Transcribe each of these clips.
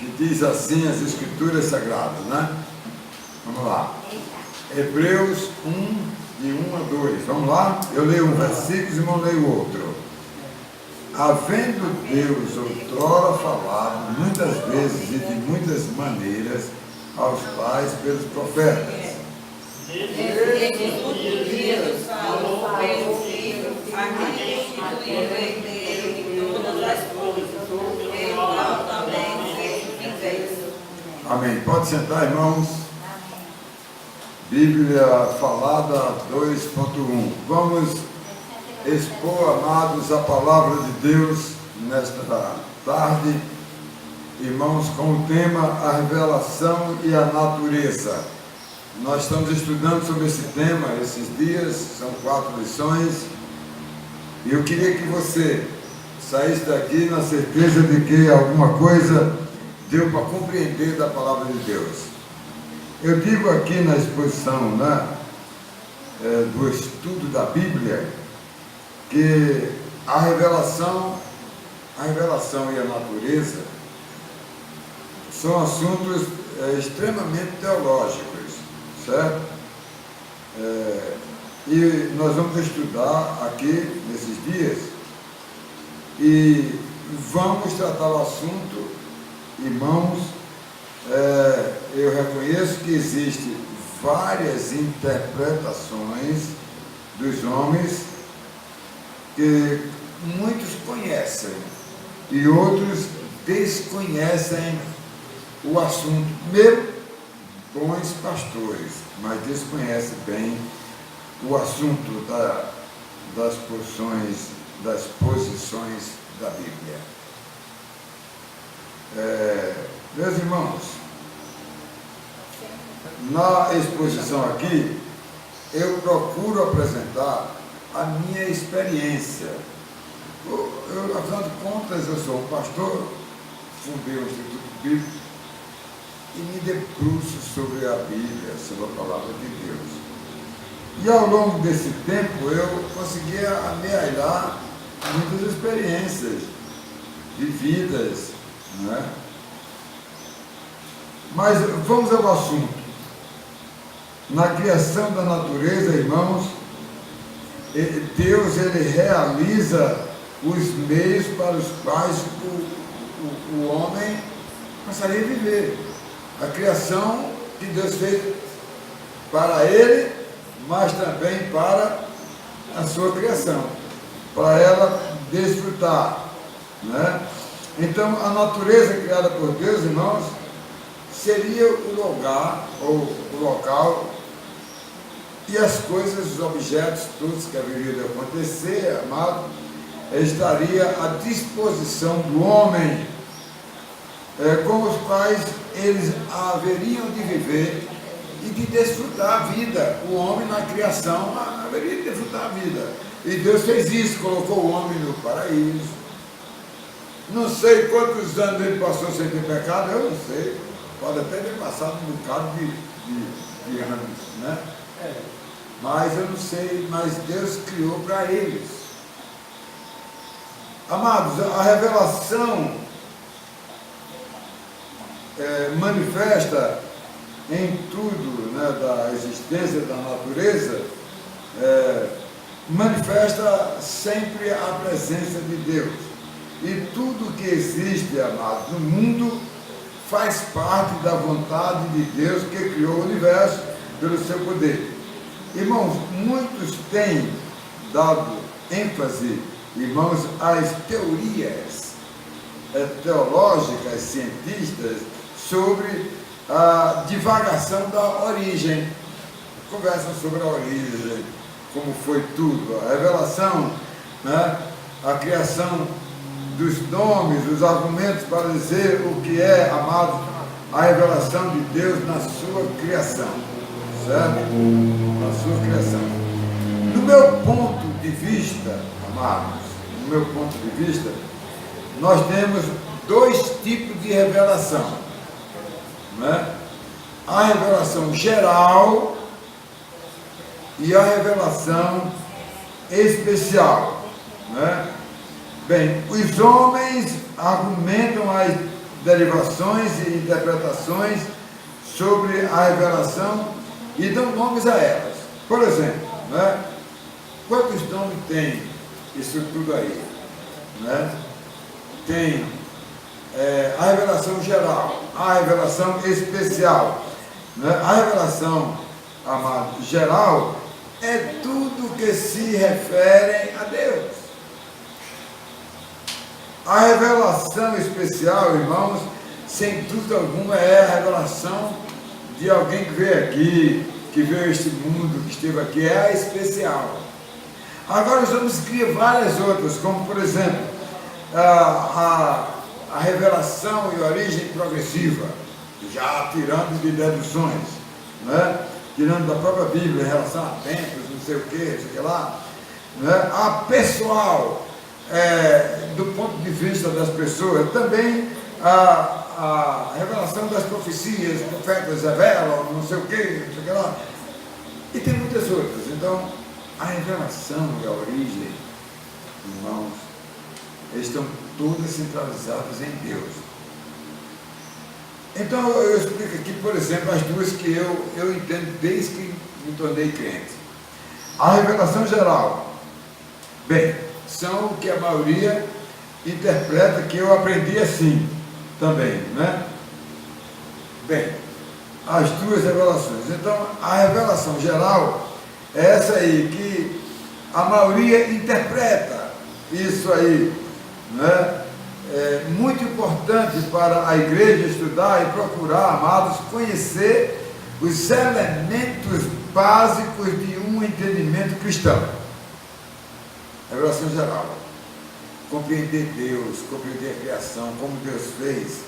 que diz assim as Escrituras Sagradas, né? Vamos lá. Hebreus 1, de 1 a 2. Vamos lá? Eu leio um versículo e não leio outro. Havendo Deus outrora falado muitas vezes e de muitas maneiras aos pais pelos profetas. Deus falou pelo Filho, a quem instituiu em todas as coisas, pelo qual também fez. Amém. Pode sentar, irmãos. Bíblia Falada 2.1. Vamos expor, amados, a palavra de Deus nesta tarde, irmãos, com o tema a revelação e a natureza. Nós estamos estudando sobre esse tema esses dias, são 4 lições, e eu queria que você saísse daqui na certeza de que alguma coisa deu para compreender da palavra de Deus. Eu digo aqui na exposição, né, do estudo da Bíblia, que a revelação e a natureza são assuntos extremamente teológicos, certo? E nós vamos estudar aqui nesses dias e vamos tratar o assunto, irmãos. Eu reconheço que existem várias interpretações dos homens que muitos conhecem e outros desconhecem o assunto, mesmo bons pastores, mas desconhecem bem o assunto das posições da Bíblia. Meus irmãos, na exposição aqui, eu procuro apresentar a minha experiência. Afinal de contas, eu sou um pastor, fundei o Instituto Bíblico e me debruço sobre a Bíblia, sobre a palavra de Deus. E ao longo desse tempo, eu consegui amealhar muitas experiências vividas, não é? Mas vamos ao assunto. Na criação da natureza, irmãos, Deus, ele realiza os meios para os quais o homem passaria a viver. A criação que Deus fez para ele, mas também para a sua criação, para ela desfrutar, né? Então, a natureza criada por Deus, irmãos, seria o lugar ou o local e as coisas, os objetos, todos que haveriam de acontecer, amado, estaria à disposição do homem, com os quais eles haveriam de viver e de desfrutar a vida. O homem na criação haveria de desfrutar a vida. E Deus fez isso, colocou o homem no paraíso. Não sei quantos anos ele passou sem ter pecado, eu não sei. Pode até ter passado um bocado de anos, né? Mas eu não sei, mas Deus criou para eles. Amados, a revelação manifesta em tudo, né, da existência da natureza, manifesta sempre a presença de Deus. E tudo que existe, amados, no mundo faz parte da vontade de Deus que criou o universo pelo seu poder. Irmãos, muitos têm dado ênfase, irmãos, às teorias teológicas, cientistas, sobre a divagação da origem. Conversam sobre a origem, como foi tudo, a revelação, né? A criação dos nomes, os argumentos para dizer o que é, amado, a revelação de Deus na sua criação, certo? Na sua criação. No meu ponto de vista, amados, no meu ponto de vista, nós temos 2 tipos de revelação, né? A revelação geral e a revelação especial, né? Bem, os homens argumentam as derivações e interpretações sobre a revelação e dão nomes a elas. Por exemplo, né? Quantos nomes tem isso tudo aí? Né? Tem a revelação geral, a revelação especial. Né? A revelação, amado, geral é tudo que se refere a Deus. A revelação especial, irmãos, sem dúvida alguma, é a revelação de alguém que veio aqui, que veio a este mundo, que esteve aqui, é a especial. Agora nós vamos criar várias outras, como por exemplo, a revelação e origem progressiva, já tirando de deduções, né? Tirando da própria Bíblia em relação a tempos, não sei o que lá, né? A pessoal, do ponto de vista das pessoas, também a revelação das profecias, profetas revelam, não sei o que lá, e tem muitas outras. Então, a revelação e a origem, irmãos, estão todas centralizadas em Deus. Então eu explico aqui, por exemplo, as duas que eu entendo desde que me tornei crente. A revelação geral, bem, são o que a maioria interpreta, que eu aprendi assim também, né? Bem, as duas revelações. Então, a revelação geral é essa aí, que a maioria interpreta isso aí, né? É muito importante para a igreja estudar e procurar, amados, conhecer os elementos básicos de um entendimento cristão. Revelação geral. Compreender Deus, compreender a criação, como Deus fez,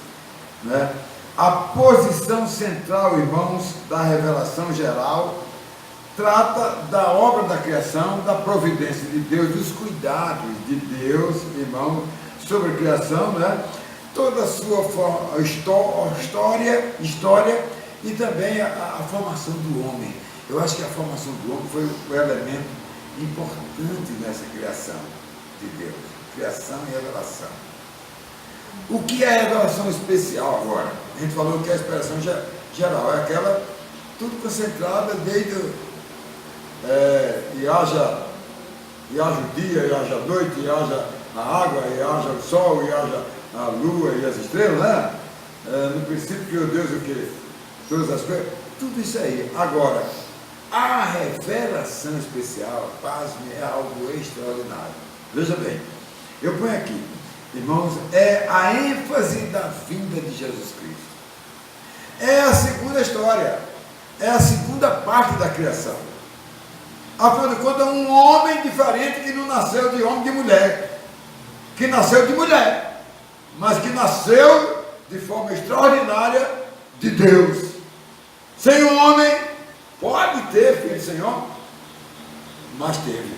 né? A posição central, irmãos, da revelação geral trata da obra da criação, da providência de Deus, dos cuidados de Deus, irmãos, sobre a criação, né? Toda a sua história e também a formação do homem. Eu acho que a formação do homem foi o elemento importante nessa criação de Deus. Criação e revelação. O que é a revelação especial agora? A gente falou que é a expressão geral, é aquela, tudo concentrada desde e haja o dia, e haja a noite, e haja a água, e haja o sol, e haja a lua e as estrelas, né? No princípio criou Deus o que? Todas as coisas, tudo isso aí. Agora, a revelação especial, pasme, é algo extraordinário. Veja bem, eu ponho aqui, irmãos, é a ênfase da vinda de Jesus Cristo. É a segunda história, é a segunda parte da criação. Afinal de contas, um homem diferente que não nasceu de homem e de mulher, que nasceu de mulher, mas que nasceu de forma extraordinária de Deus. Sem um homem, pode ter filho sem homem, mas teve.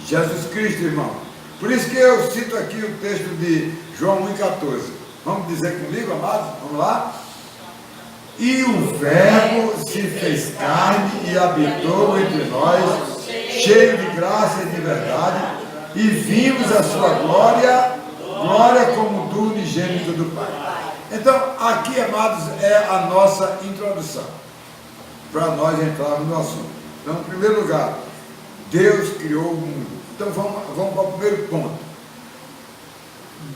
Jesus Cristo, irmão. Por isso que eu cito aqui o texto de João 1,14. Vamos dizer comigo, amados? Vamos lá? E o Verbo se fez carne e habitou entre nós, cheio de graça e de verdade, e vimos a sua glória, glória como do unigênito do Pai. Então, aqui, amados, é a nossa introdução, para nós entrarmos no assunto. Então, em primeiro lugar, Deus criou o mundo. Então, vamos para o primeiro ponto.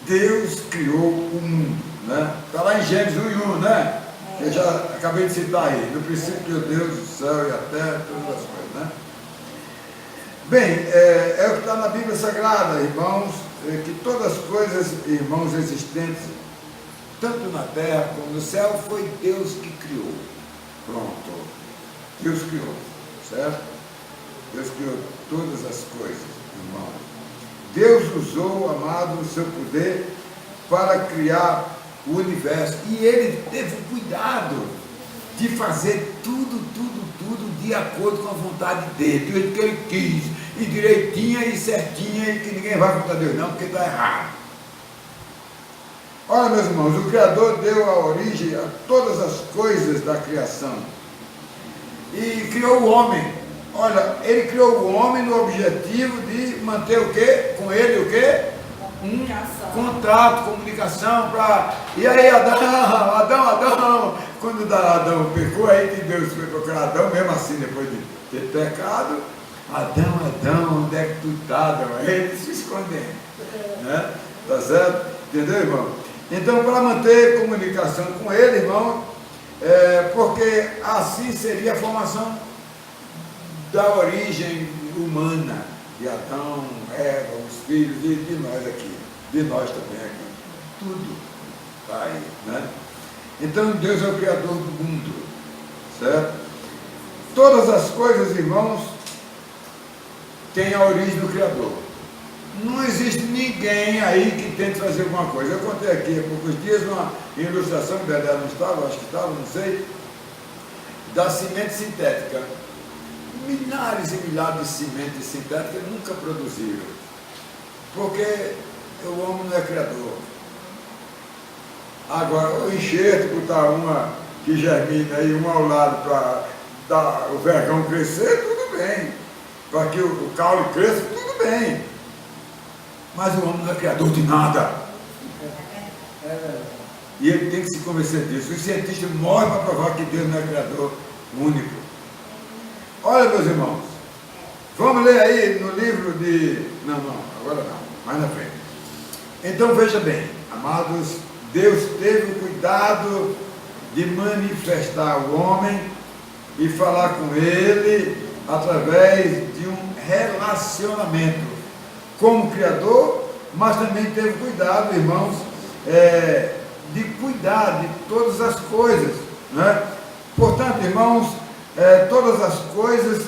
Deus criou o mundo, né? Está lá em Gênesis 1:1, né? Que eu já acabei de citar aí. No princípio criou Deus, o céu e a terra, todas as coisas, né? Bem, é o que está na Bíblia Sagrada, irmãos, que todas as coisas, irmãos, existentes, tanto na terra como no céu, foi Deus que criou. Pronto. Deus criou, certo? Deus criou todas as coisas, irmãos. Deus usou, amado, o seu poder para criar o universo. E Ele teve o cuidado de fazer tudo de acordo com a vontade dele, do jeito que Ele quis, e direitinha e certinha, e que ninguém vai contra Deus não, porque está errado. Olha, meus irmãos, o Criador deu a origem a todas as coisas da criação e criou o homem. Olha, Ele criou o homem no objetivo de manter o quê? Com Ele o quê? um contrato, comunicação para... E aí Adão, quando Adão pecou, aí que Deus foi procurar Adão, mesmo assim, depois de ter pecado, Adão, onde é que tu está, Adão? Aí ele se escondendo, né? Tá certo? Entendeu, irmão? Então, para manter comunicação com ele, irmão, porque assim seria a formação da origem humana, de Adão, Eva, os filhos, de nós aqui, de nós também aqui, tudo está aí, né? Então Deus é o Criador do mundo, certo? Todas as coisas, irmãos, têm a origem do Criador. Não existe ninguém aí que tente fazer alguma coisa. Eu contei aqui há poucos dias uma ilustração, que não estava, acho que estava, não sei, da semente sintética. Milhares e milhares de sementes sintéticas nunca produziram, porque o homem não é criador. Agora, o enxerto, botar uma que germina e uma ao lado para o vergão crescer, tudo bem. Para que o caule cresça, tudo bem. Mas o homem não é criador de nada. E ele tem que se convencer disso. Os cientistas morrem para provar que Deus não é criador único. Olha, meus irmãos, vamos ler aí no livro de... Não, agora não, mais na frente. Então veja bem, amados, Deus teve o cuidado de manifestar o homem e falar com ele através de um relacionamento como Criador, mas também teve cuidado, irmãos, de cuidar de todas as coisas, né? Portanto, irmãos, todas as coisas,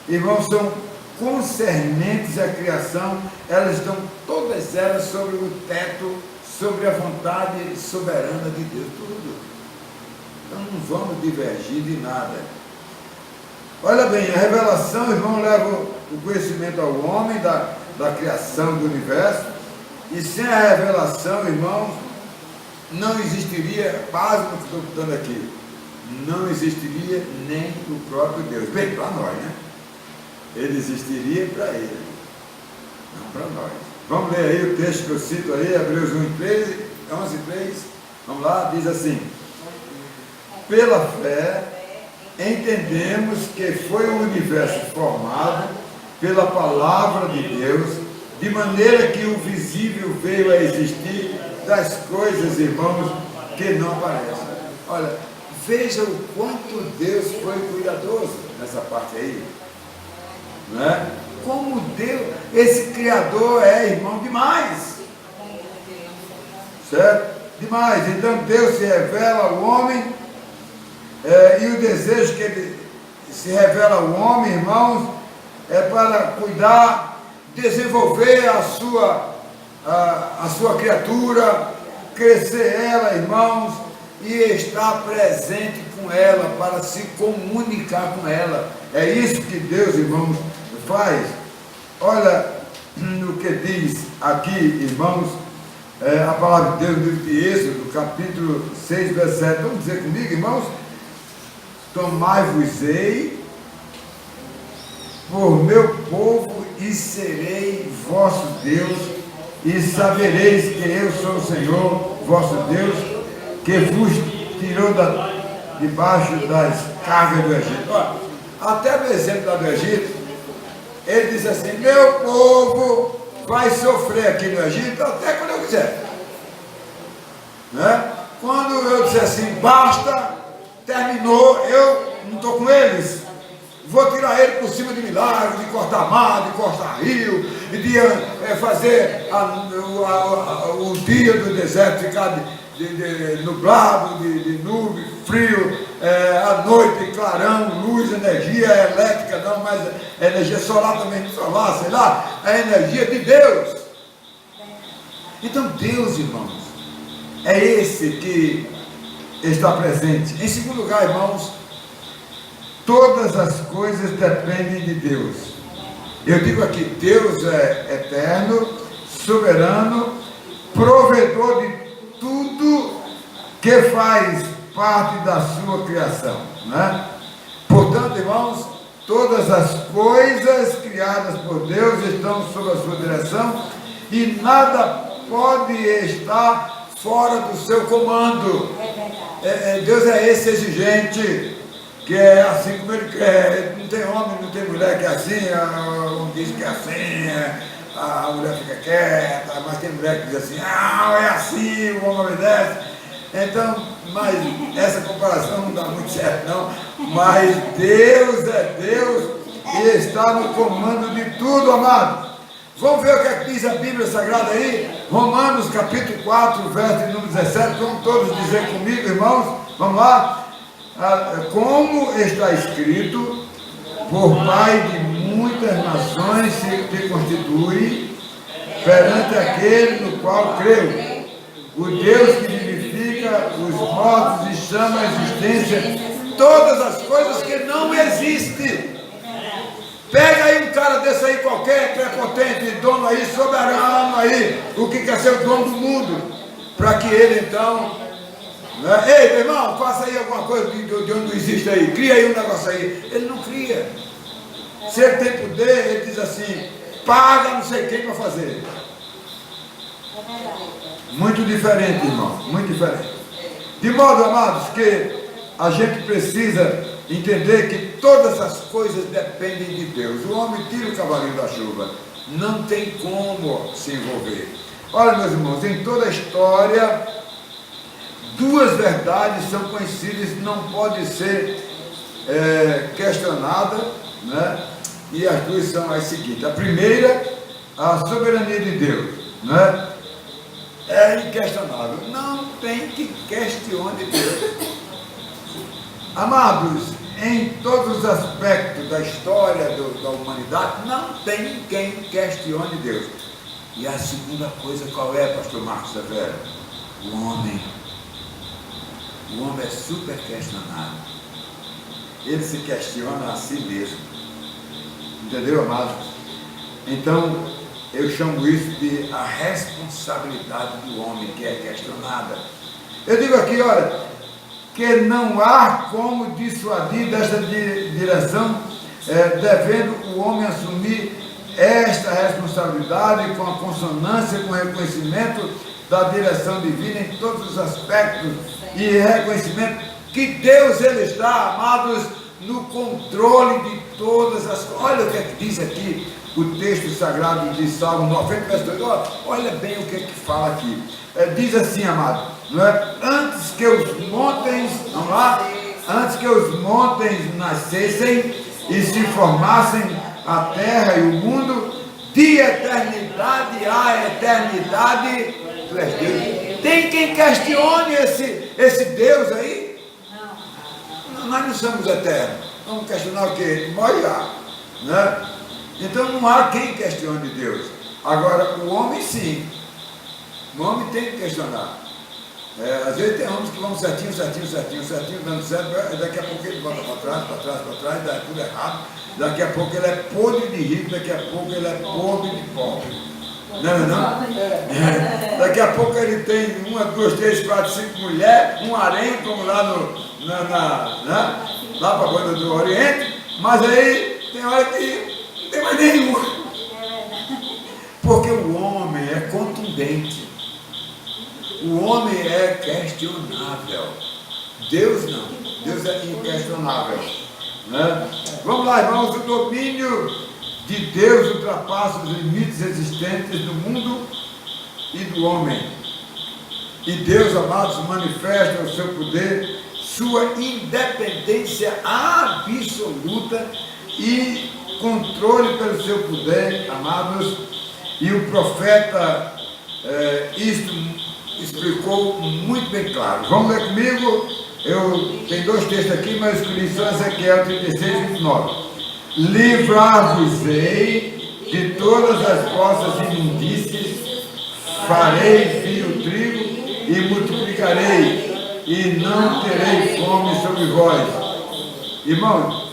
irmãos, são concernentes à criação, elas estão todas elas sobre o teto, sobre a vontade soberana de Deus, tudo. Então não vamos divergir de nada. Olha bem, a revelação, irmão, leva o conhecimento ao homem da criação do universo, e sem a revelação, irmãos, não existiria, pasmo que estou botando aqui, não existiria nem o próprio Deus. Bem, para nós, né? Ele existiria para ele, não para nós. Vamos ler aí o texto que eu cito aí, Hebreus 11:3. Vamos lá, diz assim: pela fé entendemos que foi o universo formado pela palavra de Deus, de maneira que o visível veio a existir das coisas, irmãos, que não aparecem. Olha, veja o quanto Deus foi cuidadoso nessa parte aí, não é? Como Deus, esse Criador irmão, demais, certo? Demais. Então Deus se revela ao homem, e o desejo que ele se revela ao homem, irmãos, é para cuidar, desenvolver a sua criatura, crescer ela, irmãos, e estar presente com ela, para se comunicar com ela. É isso que Deus, irmãos, faz. Olha no que diz aqui, irmãos, a palavra de Deus no livro de Êxodo, capítulo 6, verso 7. Vamos dizer comigo, irmãos? Tomai-vos-ei por meu povo e serei vosso Deus, e sabereis que eu sou o Senhor, vosso Deus, que vos tirou debaixo das cargas do Egito. Olha, até no exemplo lá do Egito, ele diz assim: meu povo vai sofrer aqui no Egito até quando eu quiser, né? Quando eu disser assim, basta, terminou, eu não estou com eles, vou tirar ele por cima de milagres, de cortar mar, de cortar rio, de fazer o dia do deserto ficar nublado, de nuvem, frio, à noite, clarão, luz, energia elétrica, não, mas energia solar também, solar, sei lá, a energia de Deus. Então Deus, irmãos, é esse que está presente. Em segundo lugar, irmãos, todas as coisas dependem de Deus. Eu digo aqui, Deus é eterno, soberano, provedor de tudo que faz parte da sua criação, né? Portanto, irmãos, todas as coisas criadas por Deus estão sob a sua direção, e nada pode estar fora do seu comando. Deus é esse exigente, que é assim como Ele quer. Não tem homem, não tem mulher que é assim, um diz que é assim, a mulher fica quieta, mas tem mulher que diz assim, é assim, o homem obedece. Então, mas essa comparação não dá muito certo não, mas Deus é Deus e está no comando de tudo, amado. Vamos ver o que é que diz a Bíblia Sagrada aí? Romanos capítulo 4, verso número 17, vamos todos dizer comigo, irmãos, vamos lá? Como está escrito, por Pai de muitas nações se constitui perante aquele no qual creio, o Deus que vivifica os mortos e chama à existência todas as coisas que não existem. Pega aí um cara desse aí qualquer, prepotente, dono aí, soberano aí, o que quer ser o dono do mundo, para que ele então, né? Ei, meu irmão, faça aí alguma coisa de onde não existe aí, cria aí um negócio aí. Ele não cria. Se ele tem poder, ele diz assim, paga não sei quem para fazer. Muito diferente, irmão, muito diferente. De modo, amados, que a gente precisa entender que todas as coisas dependem de Deus. O homem tira o cavalinho da chuva, não tem como se envolver. Olha, meus irmãos, em toda a história, duas verdades são conhecidas e não podem ser questionadas, né? E as duas são as seguintes. A primeira, a soberania de Deus, né? É inquestionável, não tem que questione Deus. Amados, em todos os aspectos da história da humanidade, não tem quem questione Deus. E a segunda coisa qual é, pastor Marcos Severo? O homem. O homem é super questionável. Ele se questiona a si mesmo. Entendeu, amados? Então, eu chamo isso de a responsabilidade do homem que é questionada. Eu digo aqui, olha, que não há como dissuadir desta direção, devendo o homem assumir esta responsabilidade com a consonância, com o reconhecimento da direção divina em todos os aspectos e reconhecimento que Deus ele está, amados, no controle de todas as coisas. Olha o que é que diz aqui o texto sagrado de Salmo 90, verso 2. Olha bem o que é que fala aqui. Diz assim, amado, não é? Antes que os montes, vamos lá, antes que os montes nascessem e se formassem a terra e o mundo, de eternidade a eternidade, tu és Deus. Tem quem questione esse Deus aí? Nós não somos eternos. Vamos questionar o quê? Morrer, né? Então não há quem questione Deus. Agora, o homem sim. O homem tem que questionar. Às vezes tem homens que vão certinho, dando certo, daqui a pouco ele volta para trás, dá tudo errado. Daqui a pouco ele é podre de rico, daqui a pouco ele é podre de pobre. Não? Daqui a pouco ele tem 1, 2, 3, 4, 5 mulheres, um harém, como lá lá para a banda do Oriente, mas aí tem hora que não tem mais nenhuma. Porque o homem é contundente. O homem é questionável. Deus não. Deus é inquestionável. Né? Vamos lá, irmãos. O domínio de Deus ultrapassa os limites existentes do mundo e do homem. E Deus, amados, manifesta o seu poder, sua independência absoluta e controle pelo seu poder, amados. E o profeta isto explicou muito bem claro. Vamos ler comigo? Eu tenho 2 textos aqui, mas escolhi só Ezequiel 36, 29. Livrar-vos-ei de todas as vossas imundícias, farei vir o trigo e multiplicarei, e não terei fome sobre vós. Irmãos,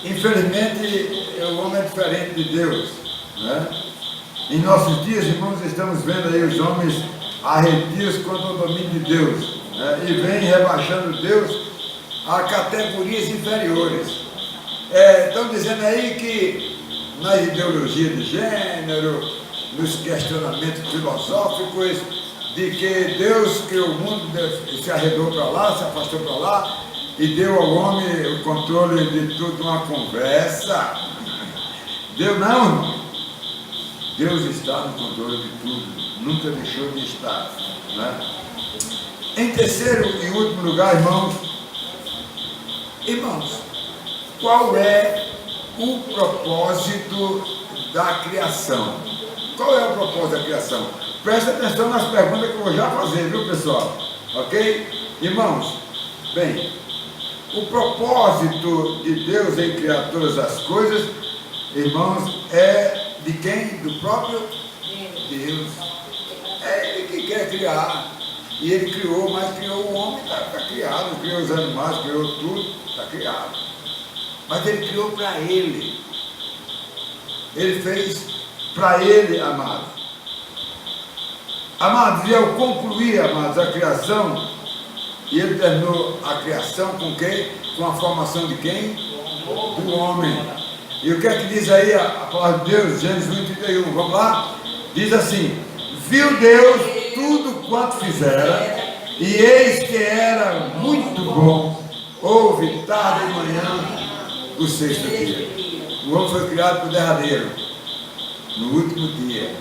infelizmente o homem é diferente de Deus, né? Em nossos dias, irmãos, estamos vendo aí os homens arredios contra o domínio de Deus, né? E vem rebaixando Deus a categorias inferiores. Estão dizendo aí que na ideologia de gênero, nos questionamentos filosóficos de que Deus criou o mundo, se arredou para lá, se afastou para lá e deu ao homem o controle de tudo, uma conversa. Deus não, irmão. Deus está no controle de tudo, nunca deixou de estar, né? Em terceiro e último lugar, irmãos, qual é o propósito da criação? Qual é o propósito da criação? Presta atenção nas perguntas que eu vou já fazer, viu, pessoal? Ok? Irmãos, bem, o propósito de Deus em criar todas as coisas, irmãos, é de quem? Do próprio Deus. É Ele que quer criar. E Ele criou, mas criou o homem, está criado. Criou os animais, criou tudo, está criado. Mas Ele criou para Ele. Ele fez para Ele, amados. Amados, e ao concluir, amados, a criação, e Ele terminou a criação com quem? Com a formação de quem? Do homem. E o que é que diz aí a palavra de Deus? Gênesis 1:31, vamos lá? Diz assim: viu Deus tudo quanto fizera, e eis que era muito bom. Houve tarde e manhã o sexto dia. O homem foi criado por derradeiro, no último dia.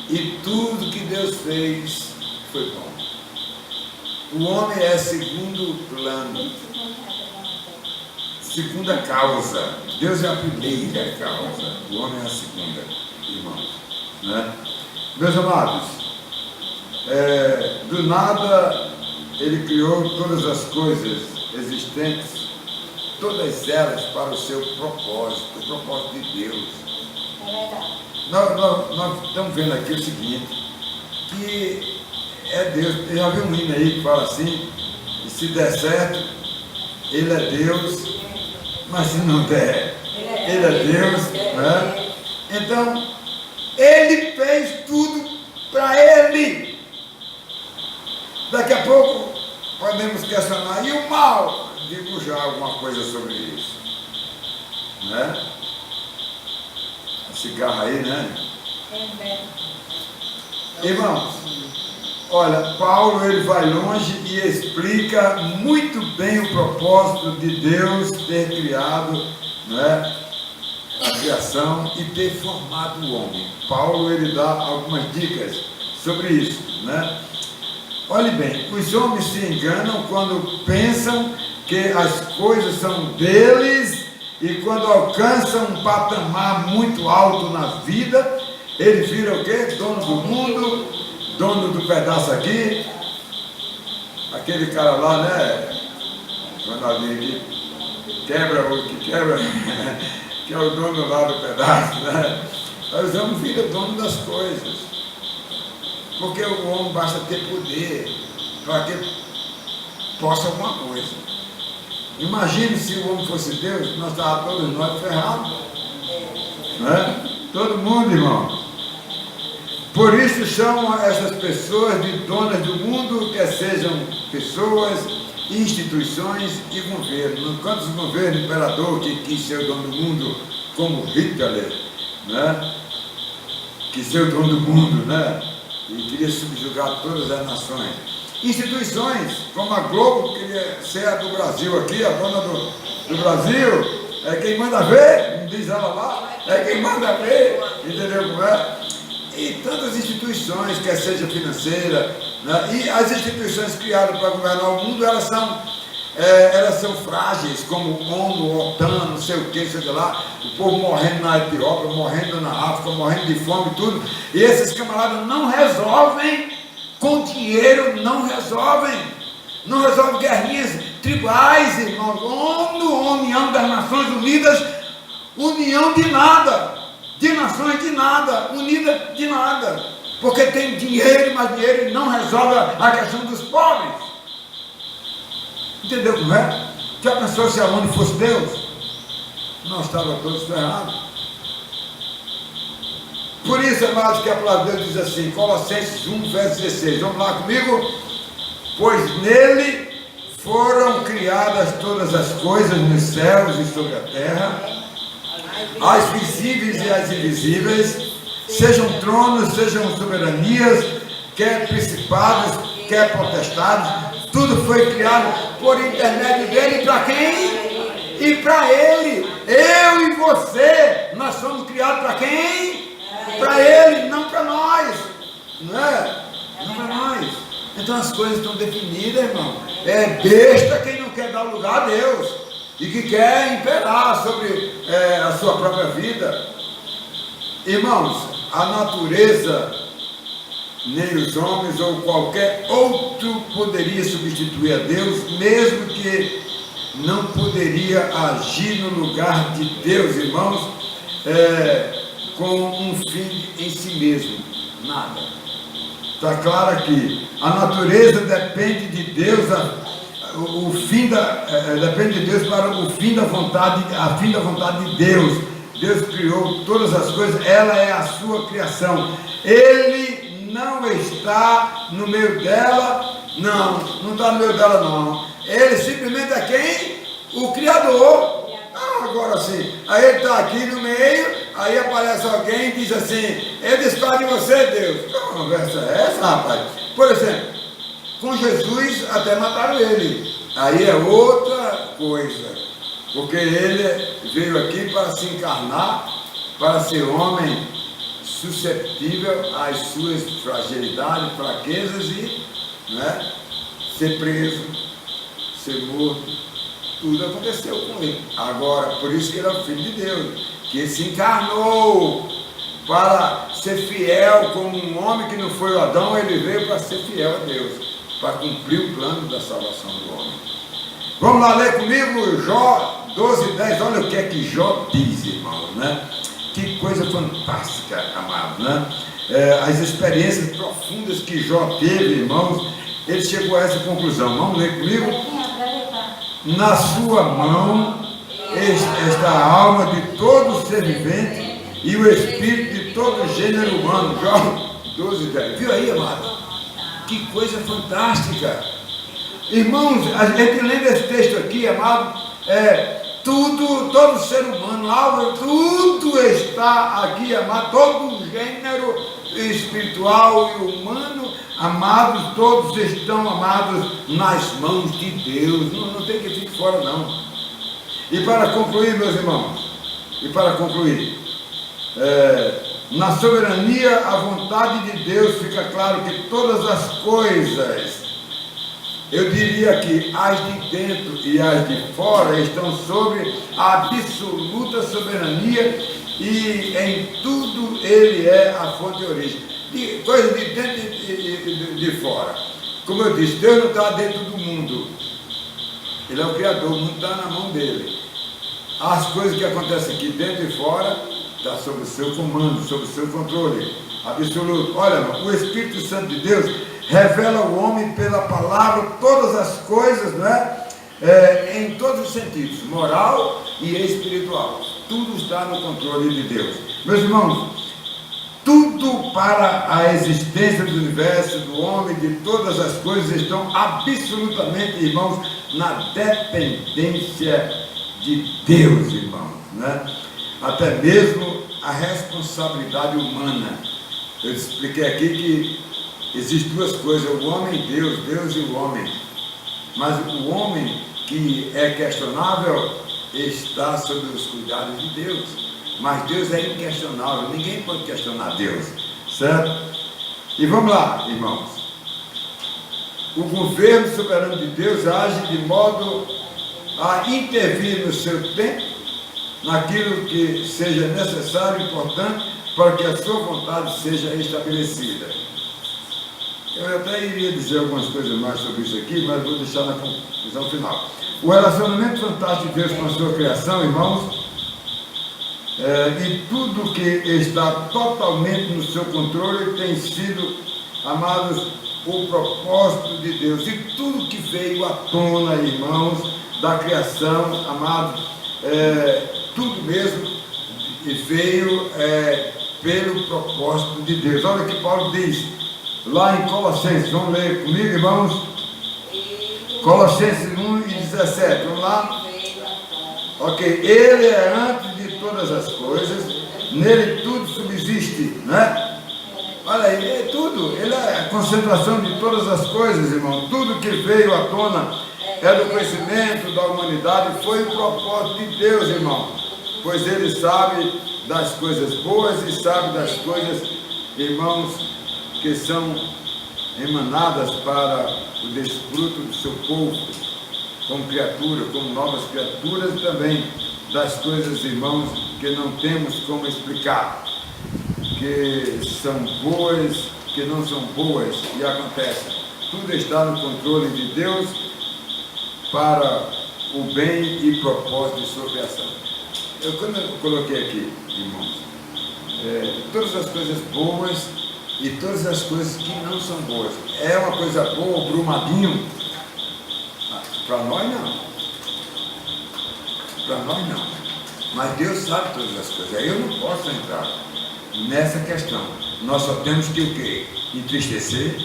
E tudo que Deus fez foi bom. O homem é segundo plano, segunda causa. Deus é a primeira causa, o homem é a segunda, irmãos, né? Meus amados, do nada Ele criou todas as coisas existentes, todas elas para o seu propósito, o propósito de Deus. Nós estamos vendo aqui o seguinte, que é Deus. Eu já vi um hino aí que fala assim: e se der certo, Ele é Deus, mas se não der, Ele é Deus, né? Então, Ele fez tudo para Ele. Daqui a pouco podemos questionar, e o mal? Digo já alguma coisa sobre isso, né? A cigarra aí, né? Irmãos, olha, Paulo ele vai longe e explica muito bem o propósito de Deus ter criado, né, a criação e ter formado o homem. Paulo ele dá algumas dicas sobre isso, né? Olhe bem, os homens se enganam quando pensam que as coisas são deles e quando alcançam um patamar muito alto na vida, ele vira o quê? Dono do mundo, dono do pedaço aqui. Aquele cara lá, né? Quando alguém quebra o que quebra, que é o dono lá do pedaço, né? Nós vamos vir o dono das coisas. Porque o homem basta ter poder para que possa alguma coisa. Imagine se o homem fosse Deus, nós estávamos todos nós ferrados. Né? Todo mundo, irmão. Por isso chamam essas pessoas de donas do mundo, quer sejam pessoas, instituições e governo. Quantos governos, imperador que quis ser o dono do mundo, como Hitler, né? Quis ser o dono do mundo, né? E queria subjugar todas as nações. Instituições, como a Globo, queria ser a do Brasil aqui, a dona do Brasil, é quem manda ver, não diz ela lá, é quem manda ver, entendeu como é? E tantas instituições, quer seja financeira, né? E as instituições criadas para governar o mundo, elas são frágeis, como ONU, OTAN, não sei o que, sei lá, o povo morrendo na Etiópia, morrendo na África, morrendo de fome e tudo, e esses camaradas não resolvem, com dinheiro não resolvem guerrinhas tribais, irmãos. ONU, União das Nações Unidas, união de nada, de nações de nada, unida de nada, porque tem dinheiro, mas dinheiro não resolve a questão dos pobres. Entendeu como é? Já pensou se a ONU fosse Deus? Nós estávamos todos ferrados. Por isso, amados, que a palavra de Deus diz assim, Colossenses 1, verso 16, vamos lá comigo? Pois nele foram criadas todas as coisas nos céus e sobre a terra, as visíveis e as invisíveis, sejam tronos, sejam soberanias, quer principados, quer potestades, tudo foi criado por intermédio dele. Para quem? E para ele. Eu e você, nós somos criados para quem? Para ele, não para nós. Não é? Não para nós. Então as coisas estão definidas, irmão. É besta quem não quer dar lugar a Deus e que quer imperar sobre a sua própria vida. Irmãos, a natureza, nem os homens ou qualquer outro poderia substituir a Deus, mesmo que não poderia agir no lugar de Deus, irmãos, com um fim em si mesmo. Nada. Está claro aqui. A natureza depende de Deus, depende de Deus para o fim da vontade, a fim da vontade de Deus. Deus criou todas as coisas, ela é a sua criação. Ele não está no meio dela, não está no meio dela não. Ele simplesmente é quem? O Criador. Agora sim, aí ele está aqui no meio, aí aparece alguém e diz assim, ele está de você, Deus. Que conversa é essa, rapaz? Por exemplo, com Jesus até mataram ele. Aí é outra coisa. Porque ele veio aqui para se encarnar, para ser homem suscetível às suas fragilidades, fraquezas e ser preso, ser morto. Tudo aconteceu com ele. Agora, por isso que ele é o Filho de Deus, que ele se encarnou para ser fiel como um homem que não foi o Adão, ele veio para ser fiel a Deus, para cumprir o plano da salvação do homem. Vamos lá ler comigo Jó 12:10. Olha o que é que Jó diz, irmãos, né? Que coisa fantástica, amado, né? As experiências profundas que Jó teve, irmãos, ele chegou a essa conclusão. Vamos ler comigo? Na sua mão está a alma de todo ser vivente e o espírito de todo gênero humano. Jó 12:10. Viu aí, amado? Que coisa fantástica. Irmãos, a gente lendo esse texto aqui, amado, todo ser humano, tudo está aqui, amado, todo o gênero espiritual e humano, amados, todos estão, amados, nas mãos de Deus. Não tem que ficar fora, não. E para concluir, meus irmãos, na soberania, a vontade de Deus, fica claro que todas as coisas, eu diria que as de dentro e as de fora estão sobre a absoluta soberania e em tudo ele é a fonte de origem. Coisa de dentro e de fora. Como eu disse, Deus não está dentro do mundo. Ele é o Criador, o mundo está na mão dele. As coisas que acontecem aqui dentro e fora está sob o seu comando, sob o seu controle absoluto. Olha, o Espírito Santo de Deus revela ao homem pela palavra todas as coisas, em todos os sentidos, moral e espiritual. Tudo está no controle de Deus. Meus irmãos, tudo para a existência do universo, do homem, de todas as coisas estão absolutamente, irmãos, na dependência de Deus, irmãos, Até mesmo a responsabilidade humana. Eu expliquei aqui que existem duas coisas, o homem e Deus, Deus e o homem. Mas o homem que é questionável está sob os cuidados de Deus. Mas Deus é inquestionável, ninguém pode questionar Deus, certo? E vamos lá, irmãos. O governo soberano de Deus age de modo a intervir no seu tempo, naquilo que seja necessário e importante para que a sua vontade seja estabelecida. Eu até iria dizer algumas coisas mais sobre isso aqui, mas vou deixar na conclusão final. O relacionamento fantástico de Deus com a sua criação, irmãos, e tudo que está totalmente no seu controle tem sido, amados, o propósito de Deus. E tudo que veio à tona, irmãos, da criação, amados, tudo mesmo veio pelo propósito de Deus. Olha o que Paulo diz lá em Colossenses. Vamos ler comigo, irmãos? Colossenses 1:17. Vamos lá? Ok. Ele é antes de todas as coisas, nele tudo subsiste existe, né? Olha aí, é tudo, ele é a concentração de todas as coisas, irmão. Tudo que veio à tona é do conhecimento da humanidade, foi o propósito de Deus, irmão. Pois ele sabe das coisas boas e sabe das coisas, irmãos, que são emanadas para o desfruto do seu povo, como criatura, como novas criaturas, e também das coisas, irmãos, que não temos como explicar, que são boas, que não são boas, e acontecem. Tudo está no controle de Deus para o bem e propósito de sua criação. Quando eu coloquei aqui, irmãos, todas as coisas boas e todas as coisas que não são boas. É uma coisa boa, o Brumadinho? Para nós não. Para nós não. Mas Deus sabe todas as coisas. Eu não posso entrar nessa questão. Nós só temos que o quê? Entristecer,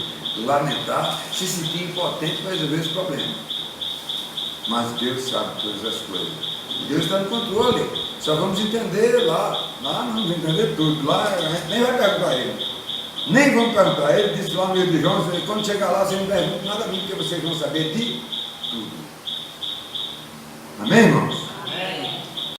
lamentar, se sentir impotente para resolver esse problema. Mas Deus sabe todas as coisas. Deus está no controle. Só vamos entender lá. Lá não vamos entender tudo. Lá a gente nem vai perguntar a ele. Nem vamos perguntar a ele. Disse lá no livro de João, quando chegar lá, você não pergunta nada a mim, porque vocês vão saber de tudo. Amém, irmãos?